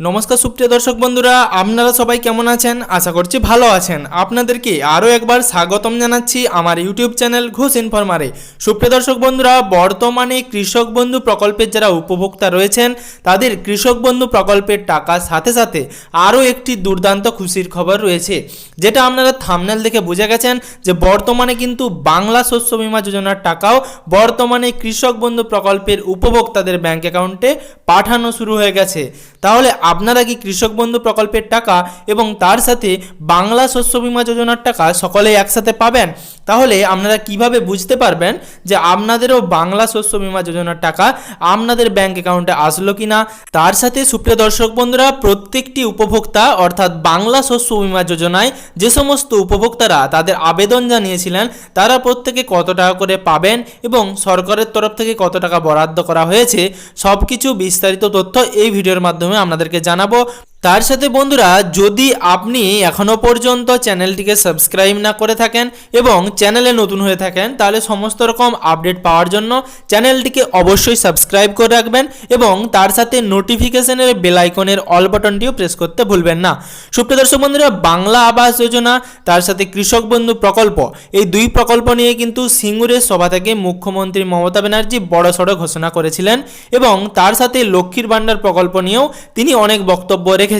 নমস্কার সুপ্রিয় দর্শক বন্ধুরা, আপনারা সবাই কেমন আছেন? আশা করছি ভালো আছেন। আপনাদেরকে আরও একবার স্বাগতম জানাচ্ছি আমার ইউটিউব চ্যানেল ঘোষ ইনফরমারে। সুপ্রিয় দর্শক বন্ধুরা, বর্তমানে কৃষক বন্ধু প্রকল্পের যারা উপভোক্তা রয়েছেন তাদের কৃষক বন্ধু প্রকল্পের টাকার সাথে সাথে আরও একটি দুর্দান্ত খুশির খবর রয়েছে, যেটা আপনারা থাম্বনেল দেখে বুঝে গেছেন যে বর্তমানে কিন্তু বাংলা শস্য বীমা যোজনার টাকাও বর্তমানে কৃষক বন্ধু প্রকল্পের উপভোক্তাদের ব্যাংক অ্যাকাউন্টে পাঠানো শুরু হয়ে গেছে। তাহলে আপনারা কি কৃষক বন্ধু প্রকল্পের টাকা এবং তার সাথে বাংলা শস্য বীমা যোজনার টাকা সকলেই একসাথে পাবেন? তাহলে আপনারা কিভাবে বুঝতে পারবেন যে আপনাদেরও বাংলা শস্য বীমা যোজনার টাকা আপনাদের ব্যাংক অ্যাকাউন্টে আসলো কিনা? তার সাথে সুপ্রিয় দর্শক বন্ধুরা, প্রত্যেকটি উপভোক্তা অর্থাৎ বাংলা শস্য বীমা যোজনায় যে সমস্ত উপভোক্তারা তাদের আবেদন জানিয়েছিলেন তারা প্রত্যেকে কত টাকা করে পাবেন এবং সরকারের তরফ থেকে কত টাকা বরাদ্দ করা হয়েছে সব কিছু বিস্তারিত তথ্য এই ভিডিওর মাধ্যমে আপনাদেরকে জানাবো। তার সাথে বন্ধুরা, যদি আপনি এখনও পর্যন্ত চ্যানেলটিকে সাবস্ক্রাইব না করে থাকেন এবং চ্যানেলে নতুন হয়ে থাকেন তাহলে সমস্ত রকম আপডেট পাওয়ার জন্য চ্যানেলটিকে অবশ্যই সাবস্ক্রাইব করে রাখবেন এবং তার সাথে নোটিফিকেশনের বেল আইকনের অল বাটনটিও প্রেস করতে ভুলবেন না। সুপ্রিয় দর্শক বন্ধুরা, বাংলা আবাস যোজনা তার সাথে কৃষক বন্ধু প্রকল্প, এই দুই প্রকল্প নিয়ে কিন্তু সিঙ্গুরের সভা থেকে মুখ্যমন্ত্রী মমতা ব্যানার্জি বড়সড় ঘোষণা করেছিলেন এবং তার সাথে লক্ষ্মীর ভাণ্ডার প্রকল্প নিয়েও তিনি অনেক বক্তব্য রেখেছেন।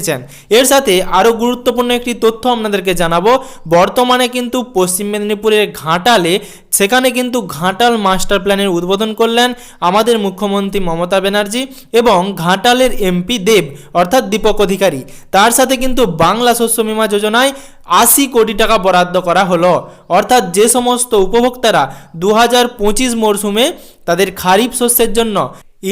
এর সাথে আরও গুরুত্বপূর্ণ একটি তথ্য আপনাদেরকে জানাবো। বর্তমানে কিন্তু পশ্চিম মেদিনীপুরের ঘাটালে সেখানে কিন্তু ঘাটাল মাস্টার প্ল্যানের উদ্বোধন করলেন আমাদের মুখ্যমন্ত্রী মমতা ব্যানার্জি এবং ঘাটালের এমপি দেব অর্থাৎ দীপক অধিকারী। তার সাথে কিন্তু বাংলা শস্য বীমা যোজনায় 80 কোটি টাকা বরাদ্দ করা হলো। অর্থাৎ যে সমস্ত উপভোক্তারা 2025 মরশুমে তাদের খারিফ শস্যের জন্য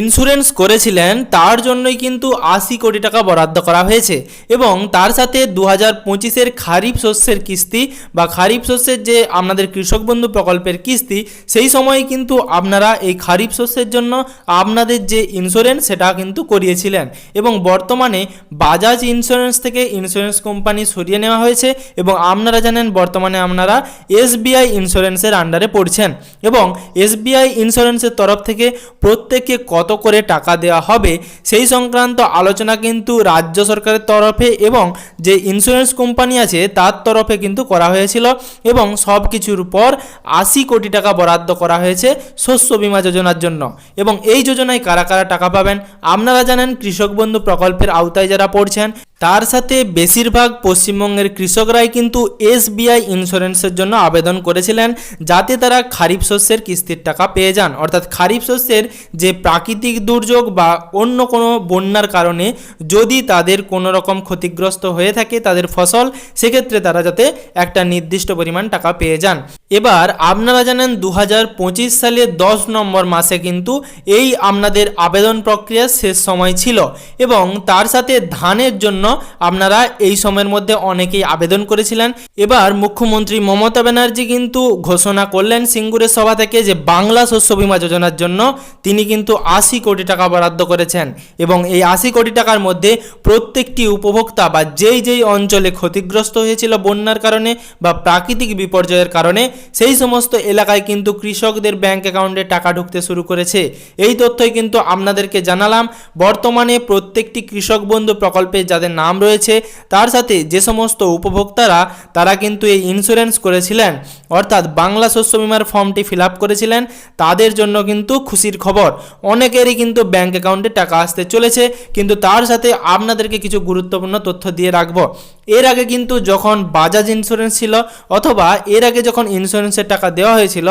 ইন্স্যুরেন্স করেছিলেন তার জন্যই কিন্তু 80 কোটি টাকা বরাদ্দ করা হয়েছে এবং তার সাথে 2025-এর খারিফ শস্যের কিস্তি বা খারিফ শস্যের যে আপনাদের কৃষক বন্ধু প্রকল্পের কিস্তি, সেই সময় কিন্তু আপনারা এই খারিফ শস্যের জন্য আপনাদের যে ইন্স্যুরেন্স সেটা কিন্তু করিয়েছিলেন এবং বর্তমানে বাজাজ ইন্স্যুরেন্স থেকে ইন্স্যুরেন্স কোম্পানি সরিয়ে নেওয়া হয়েছে এবং আপনারা জানেন বর্তমানে আপনারা এসবিআই ইন্স্যুরেন্সের আন্ডারে পড়ছেন এবং এসবিআই ইন্স্যুরেন্সের তরফ থেকে প্রত্যেককে কত করে টাকা দেওয়া হবে সেই সংক্রান্ত আলোচনা কিন্তু রাজ্য সরকারের তরফে এবং যে ইন্স্যুরেন্স কোম্পানি আছে তার তরফে কিন্তু করা হয়েছিল এবং সব কিছুর উপর 80 কোটি টাকা বরাদ্দ করা হয়েছে শস্য বীমা যোজনার জন্য। এবং এই যোজনায় কারা কারা টাকা পাবেন আপনারা জানেন, কৃষক বন্ধু প্রকল্পের আওতায় যারা পড়ছেন তার সাথে বেশিরভাগ পশ্চিমবঙ্গের কৃষকরাই কিন্তু এসবিআই ইন্স্যুরেন্সের জন্য আবেদন করেছিলেন যাতে তারা খারিফ শস্যের কিস্তির টাকা পেয়ে যান। অর্থাৎ খারিফ শস্যের যে প্রাকৃতিক দুর্যোগ বা অন্য কোনো বন্যার কারণে যদি তাদের কোনো রকম ক্ষতিগ্রস্ত হয়ে থাকে তাদের ফসল, সেক্ষেত্রে তারা যাতে একটা নির্দিষ্ট পরিমাণ টাকা পেয়ে যান। এবার আপনারা জানেন 2025 সালের 10 নম্বর মাসে কিন্তু এই আপনাদের আবেদন প্রক্রিয়ার শেষ সময় ছিল এবং তার সাথে ধানের জন্য আপনারা এই সময়ের মধ্যে অনেকেই আবেদন করেছিলেন। এবার মুখ্যমন্ত্রী মমতা ব্যানার্জি কিন্তু ঘোষণা করলেন সিঙ্গুরের সভা থেকে যে বাংলা শস্য বীমা যোজনার জন্য তিনি কিন্তু 80 কোটি টাকা বরাদ্দ করেছেন এবং এই 80 কোটি টাকার মধ্যে প্রত্যেকটি উপভোক্তা বা যেই অঞ্চলে ক্ষতিগ্রস্ত হয়েছিল বন্যার কারণে বা প্রাকৃতিক বিপর্যয়ের কারণে সেই সমস্ত এলাকায় কিন্তু কৃষকদের ব্যাংক অ্যাকাউন্টে টাকা ঢুকতে শুরু করেছে। এই তথ্যই কিন্তু আপনাদেরকে জানালাম। বর্তমানে প্রত্যেকটি কৃষক বন্ধু প্রকল্পে যাদের নাম রয়েছে তার সাথে যে সমস্ত উপভোক্তারা তারা কিন্তু এই ইন্স্যুরেন্স করেছিলেন অর্থাৎ বাংলা শস্য বীমার ফর্মটি ফিল আপ করেছিলেন তাদের জন্য কিন্তু খুশির খবর। অনেকেরই কিন্তু ব্যাংক অ্যাকাউন্টে টাকা আসতে চলেছে, কিন্তু তার সাথে আপনাদেরকে কিছু গুরুত্বপূর্ণ তথ্য দিয়ে রাখবো। এর আগে কিন্তু যখন বাজাজ ইন্স্যুরেন্স ছিল অথবা এর আগে যখন ইন্স্যুরেন্সের টাকা দেওয়া হয়েছিল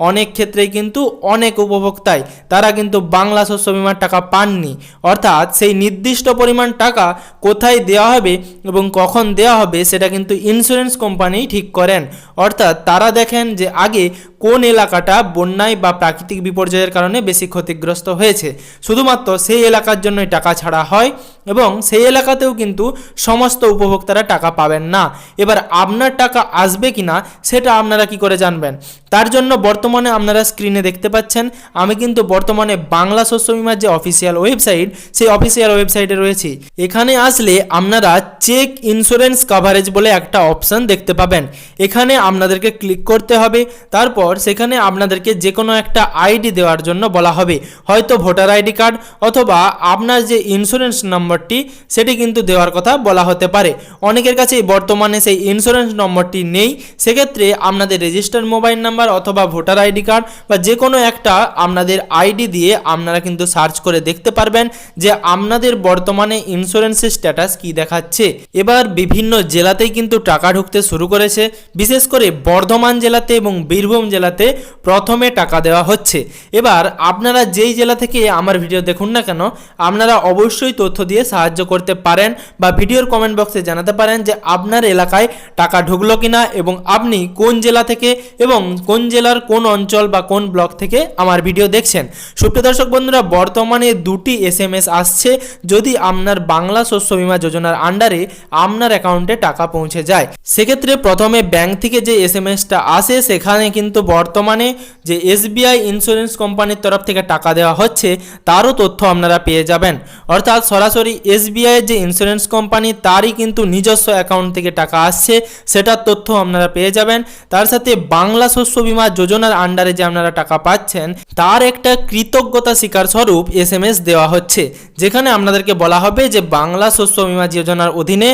অনেক ক্ষেত্রেই কিন্তু অনেক উপভোক্তাই তারা কিন্তু বাংলা শস্য বীমার টাকা পাননি। অর্থাৎ সেই নির্দিষ্ট পরিমাণ টাকা কোথায় দেওয়া হবে এবং কখন দেওয়া হবে সেটা কিন্তু ইন্স্যুরেন্স কোম্পানি ঠিক করেন। অর্থাৎ তারা দেখেন যে আগে কোন এলাকাটা বন্যায় বা প্রাকৃতিক বিপর্যয়ের কারণে বেশি ক্ষতিগ্রস্ত হয়েছে, শুধুমাত্র সেই এলাকার জন্যই টাকা ছাড়া হয় এবং সেই এলাকাতেও কিন্তু সমস্ত উপভোক্তারা টাকা পাবেন না। এবার আপনার টাকা আসবে কিনা সেটা আপনারা কি করে জানবেন? তার জন্য বর্তমানে আপনারা স্ক্রিনে দেখতে পাচ্ছেন আমি কিন্তু বর্তমানে বাংলা শস্য বীমার যে অফিসিয়াল ওয়েবসাইট সেই অফিসিয়াল ওয়েবসাইটে রয়েছি। এখানে আসলে আপনারা চেক ইন্স্যুরেন্স কাভারেজ বলে একটা অপশন দেখতে পাবেন। এখানে আপনাদেরকে ক্লিক করতে হবে, তারপর সেখানে আপনাদেরকে যে কোনো একটা আইডি দেওয়ার জন্য বলা হবে, হয়তো ভোটার আইডি কার্ড অথবা আপনার যে ইন্স্যুরেন্স নম্বরটি সেটি কিন্তু দেওয়ার কথা বলা হতে পারে। অনেকের কাছেই বর্তমানে সেই ইন্স্যুরেন্স নম্বরটি নেই, সেক্ষেত্রে আপনাদের রেজিস্টার্ড মোবাইল নাম্বার অথবা ভোটার আইডি কার্ড বা যে কোনো একটা আপনাদের আইডি দিয়ে আপনারা কিন্তু সার্চ করে দেখতে পারবেন যে আপনাদের বর্তমানে ইন্স্যুরেন্সের স্ট্যাটাস কি দেখাচ্ছে। এবার বিভিন্ন জেলাতেই কিন্তু টাকা ঢুকতে শুরু করেছে, বিশেষ করে বর্ধমান জেলাতে এবং বীরভূম জেলাতে প্রথমে টাকা দেওয়া হচ্ছে। এবার আপনারা যেই জেলা থেকে আমার ভিডিও দেখুন না কেন, আপনারা অবশ্যই তথ্য দিয়ে সাহায্য করতে পারেন বা ভিডিওর কমেন্ট বক্সে জানাতে পারেন যে আপনার এলাকায় টাকা ঢুকলো কিনা এবং আপনি কোন জেলা থেকে এবং কোন জেলার কোন অঞ্চল বা কোন ব্লক থেকে আমার ভিডিও দেখছেন। সুপ্রিয় দর্শক বন্ধুরা, বর্তমানে দুটি SMS আসছে যদি আপনার বাংলা শস্য বীমা যোজনার আন্ডারে আপনার অ্যাকাউন্টে টাকা পৌঁছে যায়। সেক্ষেত্রে প্রথমে ব্যাংক থেকে যে SMS-টা আসে সেখানে কিন্তু বর্তমানে যে SBI ইন্স্যুরেন্স কোম্পানির তরফ থেকে টাকা দেওয়া হচ্ছে তারও তথ্য আপনারা পেয়ে যাবেন। অর্থাৎ সরাসরি SBI এর যে ইন্স্যুরেন্স কোম্পানি তারই কিন্তু নিজস্ব অ্যাকাউন্ট থেকে টাকা আসছে সেটার তথ্য আপনারা পেয়ে যাবেন। তার সাথে বাংলা শস্য বীমা যোজনার আন্ডারে যে আপনারা টাকা পাচ্ছেন তার একটা কৃতজ্ঞতা স্বীকার স্বরূপ SMS দেওয়া হচ্ছে, যেখানে আপনাদেরকে বলা হবে যে বাংলা শস্য বীমা যোজনার অধীনে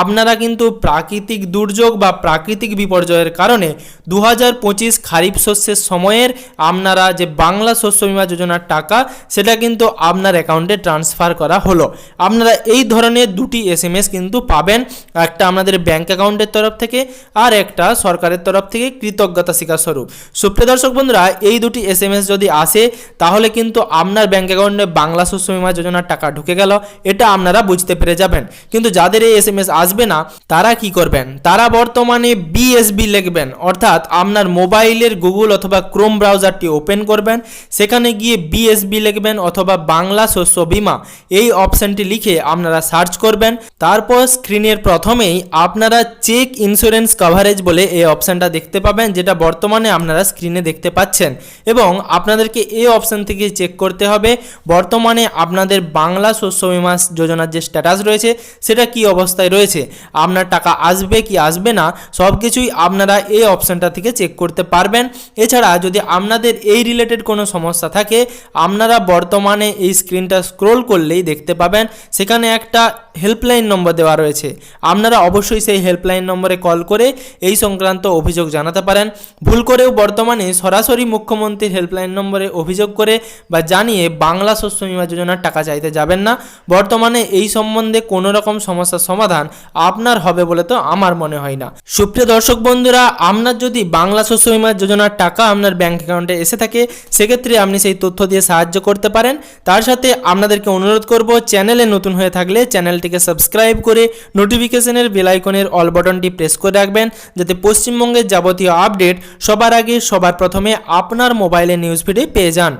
আপনারা কিন্তু প্রাকৃতিক দুর্যোগ বা প্রাকৃতিক বিপর্যয়ের কারণে 2025 খারিফ শস্যের সময়ের আপনারা যে বাংলা শস্য বীমা যোজনার টাকা সেটা কিন্তু আপনার অ্যাকাউন্টে ট্রান্সফার করা হলো। আপনারা এই ধরনের দুটি SMS কিন্তু পাবেন, একটা আপনাদের ব্যাংক অ্যাকাউন্টের তরফ থেকে আর একটা সরকারের তরফ থেকে কৃতজ্ঞতা স্বীকার স্বরূপ। সুপ্রিয় দর্শক বন্ধুরা, এই দুটি SMS যদি আসে তাহলে কিন্তু আপনার ব্যাংক অ্যাকাউন্টে বাংলা শস্য বীমা যোজনার টাকা ঢুকে গেল, এটা আপনারা বুঝতে পেরে যাবেন। কিন্তু যাদের এই SMS আসবে না তারা কি করবেন, তারা বর্তমানে BSB লিখবেন, অর্থাৎ আপনার মোবাইলের গুগল অথবা ক্রোম ব্রাউজারটি ওপেন করবেন, সেখানে গিয়ে BSB লিখবেন অথবা বাংলা শস্য বীমা এই অপশানটি লিখে আপনারা সার্চ করবেন। তারপর স্ক্রিনের প্রথমেই আপনারা চেক ইন্স্যুরেন্স কাভারেজ বলে এই অপশানটা দেখতে পাবেন, যেটা বর্তমানে আপনারা স্ক্রিনে দেখতে পাচ্ছেন। এবং আপনাদেরকে এই অপশান থেকে চেক করতে হবে বর্তমানে আপনাদের বাংলা শস্য বীমা যোজনার যে স্ট্যাটাস রয়েছে সেটা কি অবস্থায় রয়েছে, আপনার টাকা আসবে কি আসবে না সব কিছুই আপনারা এই অপশানটা থেকে চেক করতে পারবেন। এছাড়া যদি আপনাদের এই রিলেটেড কোনো সমস্যা থাকে আপনারা বর্তমানে এই স্ক্রিনটা স্ক্রোল করলেই দেখতে পাবেন সেখানে একটা হেল্পলাইন নম্বর দেওয়া রয়েছে। আপনারা অবশ্যই সেই হেল্পলাইন নম্বরে কল করে এই সংক্রান্ত অভিযোগ জানাতে পারেন। ভুল করেও বর্তমানে সরাসরি মুখ্যমন্ত্রীর হেল্পলাইন নম্বরে অভিযোগ করে বা জানিয়ে বাংলা শস্য বীমা যোজনার টাকা চাইতে যাবেন না। বর্তমানে এই সম্বন্ধে কোনো রকম সমস্যার সমাধান আপনার হবে বলে তো আমার মনে হয় না। সুপ্রিয় দর্শক বন্ধুরা, আপনার যদি বাংলা শস্য বীমা যোজনার টাকা আপনার ব্যাংক অ্যাকাউন্টে এসে থাকে সেক্ষেত্রে আপনি সেই তথ্য দিয়ে সাহায্য করতে পারেন। তার সাথে আপনাদেরকে অনুরোধ করব, চ্যানেলে নতুন হয়ে থাকলে চ্যানেলটিকে সাবস্ক্রাইব করে নোটিফিকেশনের বেল আইকনের অল বাটনটি প্রেস করে রাখবেন, যাতে পশ্চিমবঙ্গের যাবতীয় আপডেট সবার আগে সবার প্রথমে আপনার মোবাইলে নিউজ ফিডে পেয়ে যান।